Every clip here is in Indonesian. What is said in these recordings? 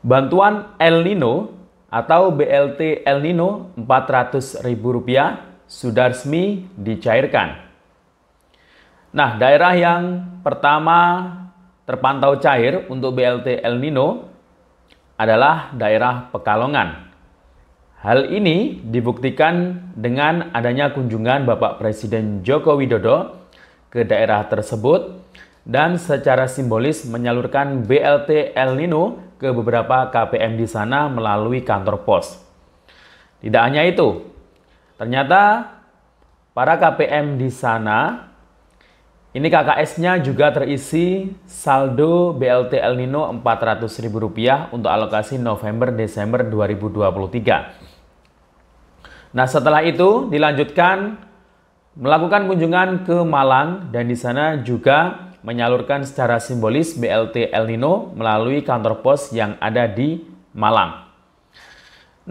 Bantuan El Nino atau BLT El Nino Rp400.000 sudah resmi dicairkan. Nah, daerah yang pertama terpantau cair untuk BLT El Nino adalah daerah Pekalongan. Hal ini dibuktikan dengan adanya kunjungan Bapak Presiden Joko Widodo ke daerah tersebut dan secara simbolis menyalurkan BLT El Nino ke beberapa KPM di sana melalui kantor pos. Tidak hanya itu, ternyata para KPM di sana, ini KKS-nya juga terisi saldo BLT El Nino Rp400.000 untuk alokasi November-Desember 2023. Nah, setelah itu dilanjutkan melakukan kunjungan ke Malang dan di sana juga menyalurkan secara simbolis BLT El Nino melalui kantor pos yang ada di Malang.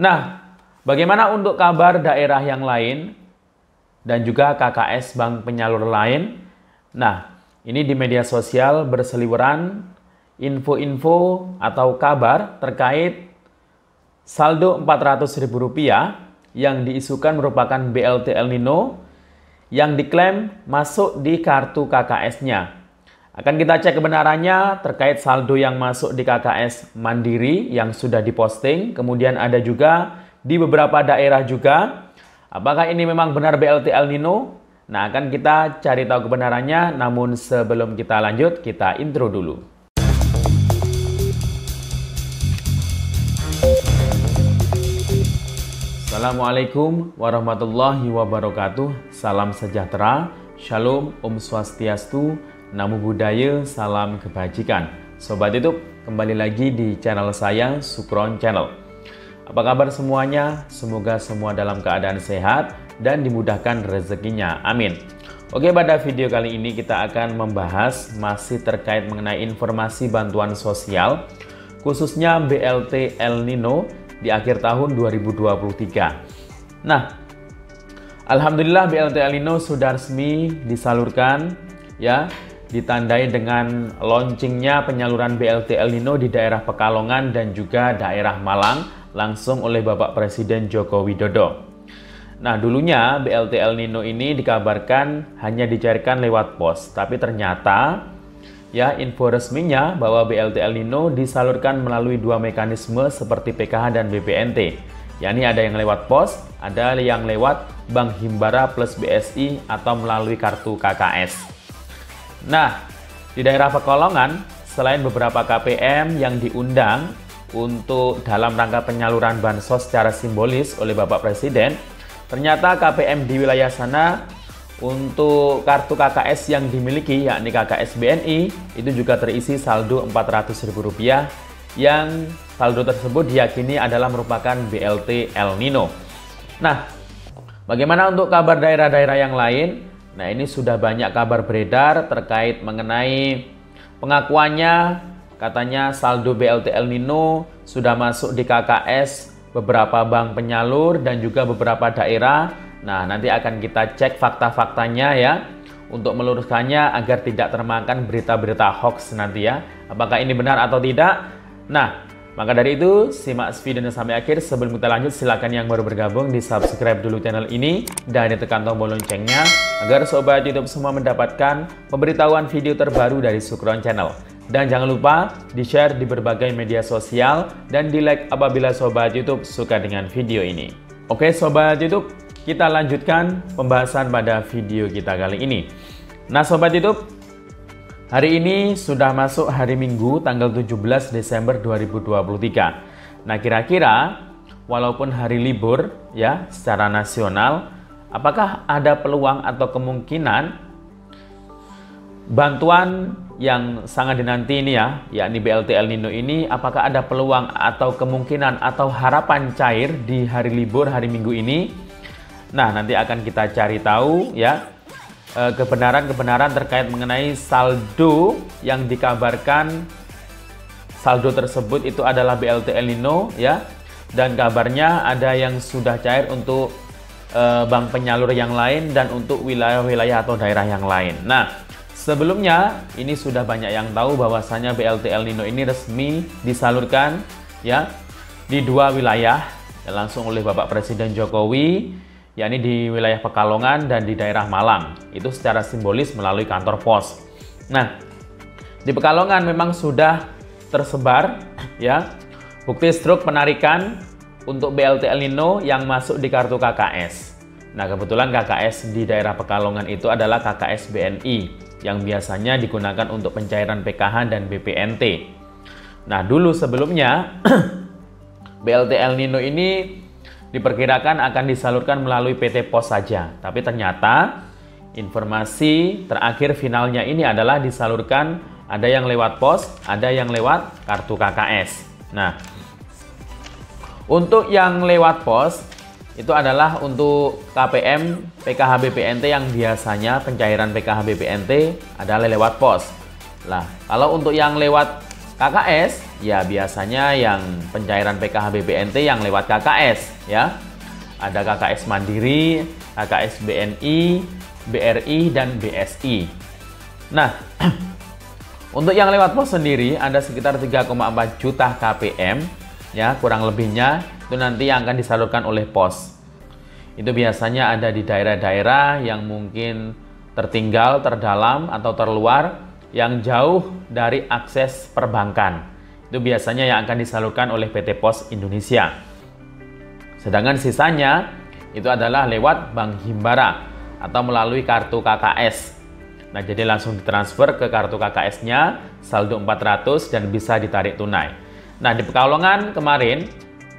Nah, bagaimana untuk kabar daerah yang lain dan juga KKS bank penyalur lain? Nah, ini di media sosial berseliweran info-info atau kabar terkait saldo Rp400.000 yang diisukan merupakan BLT El Nino yang diklaim masuk di kartu KKS-nya. Akan kita cek kebenarannya terkait saldo yang masuk di KKS Mandiri yang sudah diposting. Kemudian ada juga di beberapa daerah juga. Apakah ini memang benar BLT El Nino? Nah, akan kita cari tahu kebenarannya. Namun sebelum kita lanjut, kita intro dulu. Assalamualaikum warahmatullahi wabarakatuh. Salam sejahtera, Shalom, Om Swastiastu, Namo Buddhaya, salam kebajikan. Sobat YouTube, kembali lagi di channel saya, Sukron Channel. Apa kabar semuanya? Semoga semua dalam keadaan sehat dan dimudahkan rezekinya. Amin. Oke, pada video kali ini kita akan membahas masih terkait mengenai informasi bantuan sosial, khususnya BLT El Nino di akhir tahun 2023. Nah, alhamdulillah BLT El Nino sudah resmi disalurkan ya. Ditandai dengan launchingnya penyaluran BLT El Nino di daerah Pekalongan dan juga daerah Malang langsung oleh Bapak Presiden Joko Widodo. Nah, dulunya BLT El Nino ini dikabarkan hanya dicairkan lewat pos, tapi ternyata ya info resminya bahwa BLT El Nino disalurkan melalui dua mekanisme seperti PKH dan BPNT. Yakni ada yang lewat pos, ada yang lewat Bank Himbara plus BSI atau melalui kartu KKS. Nah, di daerah Pekalongan, selain beberapa KPM yang diundang untuk dalam rangka penyaluran bansos secara simbolis oleh Bapak Presiden, ternyata KPM di wilayah sana untuk kartu KKS yang dimiliki, yakni KKS BNI, itu juga terisi saldo Rp400.000 yang saldo tersebut diyakini adalah merupakan BLT El Nino. Nah, bagaimana untuk kabar daerah-daerah yang lain? Nah, ini sudah banyak kabar beredar terkait mengenai pengakuannya, katanya saldo BLT El Nino sudah masuk di KKS beberapa bank penyalur dan juga beberapa daerah. Nah, nanti akan kita cek fakta-faktanya ya, untuk meluruskannya agar tidak termakan berita-berita hoax nanti ya. Apakah ini benar atau tidak? Nah, maka dari itu, simak videonya sampai akhir. Sebelum kita lanjut, silakan yang baru bergabung di subscribe dulu channel ini dan ditekan tombol loncengnya agar sobat YouTube semua mendapatkan pemberitahuan video terbaru dari Sukron Channel. Dan jangan lupa di-share di berbagai media sosial dan di-like apabila sobat YouTube suka dengan video ini. Oke sobat YouTube, kita lanjutkan pembahasan pada video kita kali ini. Nah sobat YouTube, hari ini sudah masuk hari Minggu tanggal 17 Desember 2023. Nah, kira-kira walaupun hari libur ya secara nasional, apakah ada peluang atau kemungkinan bantuan yang sangat dinanti ini ya, yakni BLT El Nino ini, apakah ada peluang atau kemungkinan atau harapan cair di hari libur hari Minggu ini? Nah, nanti akan kita cari tahu ya kebenaran-kebenaran terkait mengenai saldo yang dikabarkan saldo tersebut itu adalah BLT El Nino ya, dan kabarnya ada yang sudah cair untuk bank penyalur yang lain dan untuk wilayah-wilayah atau daerah yang lain. Nah, sebelumnya ini sudah banyak yang tahu bahwasanya BLT El Nino ini resmi disalurkan ya di 2 wilayah langsung oleh Bapak Presiden Jokowi, yakni di wilayah Pekalongan dan di daerah Malang. Itu secara simbolis melalui kantor pos. Nah, di Pekalongan memang sudah tersebar ya bukti struk penarikan untuk BLT El Nino yang masuk di kartu KKS. Nah, kebetulan KKS di daerah Pekalongan itu adalah KKS BNI yang biasanya digunakan untuk pencairan PKH dan BPNT. Nah, dulu sebelumnya BLT El Nino ini diperkirakan akan disalurkan melalui PT Pos saja. Tapi ternyata informasi terakhir finalnya ini adalah disalurkan ada yang lewat pos, ada yang lewat kartu KKS. Nah, untuk yang lewat pos itu adalah untuk KPM PKH BPNT yang biasanya pencairan PKH BPNT adalah lewat pos. Lah, kalau untuk yang lewat KKS ya biasanya yang pencairan PKH BPNT yang lewat KKS ya. Ada KKS Mandiri, KKS BNI, BRI dan BSI. Nah, untuk yang lewat pos sendiri ada sekitar 3,4 juta KPM ya, kurang lebihnya itu nanti yang akan disalurkan oleh pos. Itu biasanya ada di daerah-daerah yang mungkin tertinggal, terdalam atau terluar yang jauh dari akses perbankan. Itu biasanya yang akan disalurkan oleh PT Pos Indonesia. Sedangkan sisanya itu adalah lewat Bank Himbara atau melalui kartu KKS. Nah, jadi langsung ditransfer ke kartu KKS-nya saldo 400 dan bisa ditarik tunai. Nah, di Pekalongan kemarin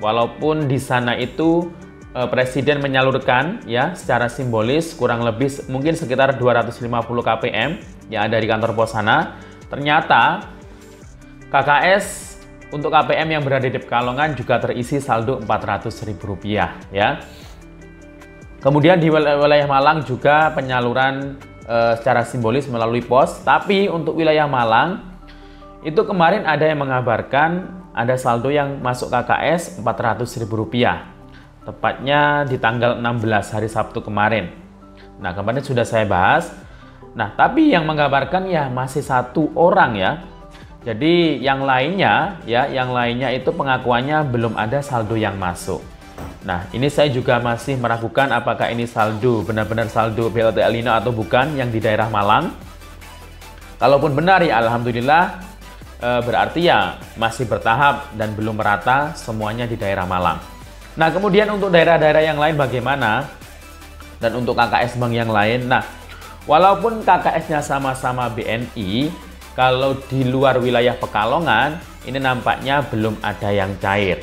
walaupun di sana itu Presiden menyalurkan ya secara simbolis kurang lebih mungkin sekitar 250 KPM yang ada di kantor pos sana, ternyata KKS untuk KPM yang berada di Pekalongan juga terisi saldo Rp400.000 ya. Kemudian di wilayah Malang juga penyaluran secara simbolis melalui pos, tapi untuk wilayah Malang itu kemarin ada yang mengabarkan ada saldo yang masuk KKS Rp400.000, tepatnya di tanggal 16 hari Sabtu kemarin. Nah, kemarin sudah saya bahas. Nah, tapi yang mengabarkan ya masih 1 orang ya. Jadi yang lainnya itu pengakuannya belum ada saldo yang masuk. Nah, ini saya juga masih meragukan apakah ini saldo benar-benar saldo BLT El Nino atau bukan yang di daerah Malang. Kalaupun benar ya alhamdulillah, berarti ya masih bertahap dan belum merata semuanya di daerah Malang. Nah, kemudian untuk daerah-daerah yang lain bagaimana? Dan untuk KKS bank yang lain, nah walaupun KKS-nya sama-sama BNI, kalau di luar wilayah Pekalongan ini nampaknya belum ada yang cair.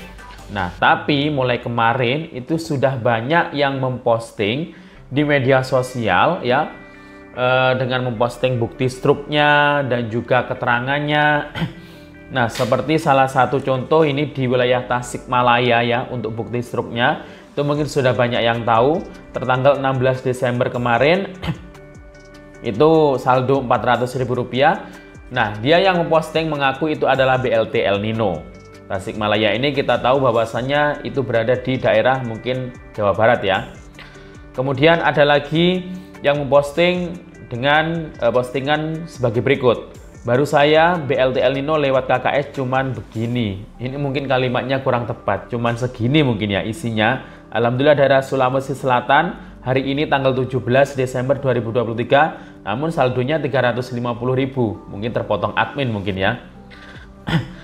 Nah, tapi mulai kemarin itu sudah banyak yang memposting di media sosial ya, dengan memposting bukti struknya dan juga keterangannya. Nah, seperti salah satu contoh ini di wilayah Tasikmalaya ya, untuk bukti struknya itu mungkin sudah banyak yang tahu. Tertanggal 16 Desember kemarin itu saldo Rp400.000. Nah, dia yang memposting mengaku itu adalah BLT El Nino. Tasikmalaya ini kita tahu bahwasannya itu berada di daerah mungkin Jawa Barat ya. Kemudian ada lagi yang memposting dengan postingan sebagai berikut. Baru saya BLT El Nino lewat KKS cuman begini. Ini mungkin kalimatnya kurang tepat, cuman segini mungkin ya isinya. Alhamdulillah daerah Sulawesi Selatan hari ini tanggal 17 Desember 2023, namun saldonya 350.000. Mungkin terpotong admin mungkin ya.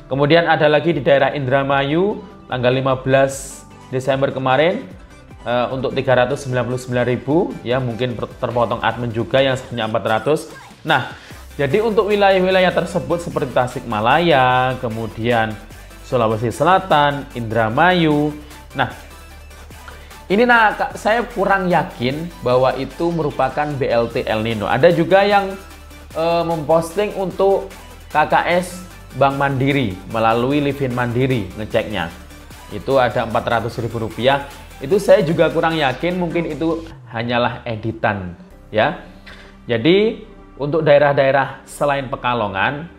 Kemudian ada lagi di daerah Indramayu tanggal 15 Desember kemarin untuk 399.000 ya, mungkin terpotong admin juga yang sebenarnya 400. Nah, jadi untuk wilayah-wilayah tersebut seperti Tasikmalaya, kemudian Sulawesi Selatan, Indramayu. Nah, ini saya kurang yakin bahwa itu merupakan BLT El Nino. Ada juga yang memposting untuk KKS Bank Mandiri melalui Livin Mandiri ngeceknya. Itu ada Rp400.000. Itu saya juga kurang yakin, mungkin itu hanyalah editan ya. Jadi untuk daerah-daerah selain Pekalongan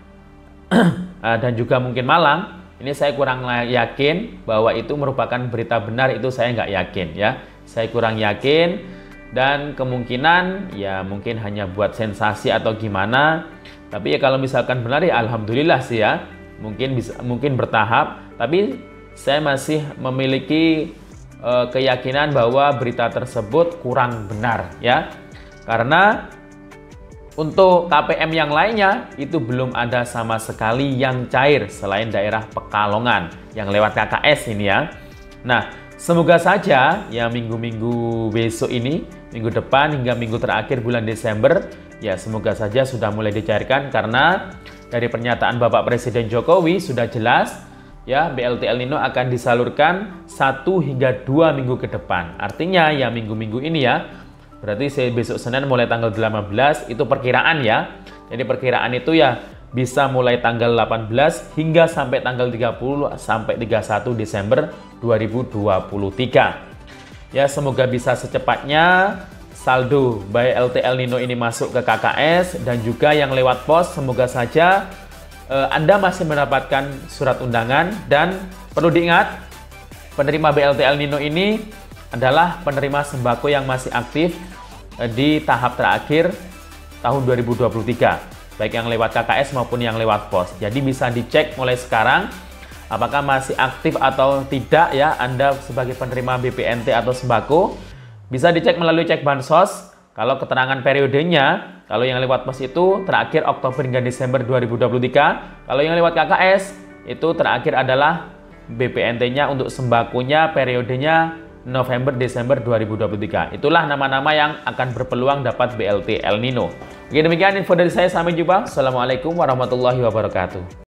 dan juga mungkin Malang, ini saya kurang yakin bahwa itu merupakan berita benar, itu saya nggak yakin ya. Saya kurang yakin dan kemungkinan ya mungkin hanya buat sensasi atau gimana. Tapi ya kalau misalkan benar ya alhamdulillah sih ya. mungkin bertahap, tapi saya masih memiliki keyakinan bahwa berita tersebut kurang benar ya. Karena untuk KPM yang lainnya itu belum ada sama sekali yang cair selain daerah Pekalongan yang lewat KKS ini ya. Nah, semoga saja ya minggu-minggu besok ini, minggu depan hingga minggu terakhir bulan Desember, ya semoga saja sudah mulai dicairkan karena dari pernyataan Bapak Presiden Jokowi sudah jelas ya BLT El Nino akan disalurkan 1 hingga 2 minggu ke depan. Artinya ya minggu-minggu ini ya. Berarti besok Senin mulai tanggal 18 itu perkiraan ya. Jadi perkiraan itu ya bisa mulai tanggal 18 hingga sampai tanggal 30 sampai 31 Desember 2023. Ya semoga bisa secepatnya saldo BLT El Nino ini masuk ke KKS dan juga yang lewat pos semoga saja Anda masih mendapatkan surat undangan dan perlu diingat penerima BLT El Nino ini adalah penerima sembako yang masih aktif di tahap terakhir tahun 2023 baik yang lewat KKS maupun yang lewat pos. Jadi bisa dicek mulai sekarang apakah masih aktif atau tidak ya Anda sebagai penerima BPNT atau sembako. Bisa dicek melalui cek bansos. Kalau keterangan periodenya, kalau yang lewat pos itu terakhir Oktober hingga Desember 2023. Kalau yang lewat KKS itu terakhir adalah BPNT-nya untuk sembakonya periodenya November Desember 2023. Itulah nama-nama yang akan berpeluang dapat BLT El Nino. Oke, demikian info dari saya, sampai jumpa. Assalamualaikum warahmatullahi wabarakatuh.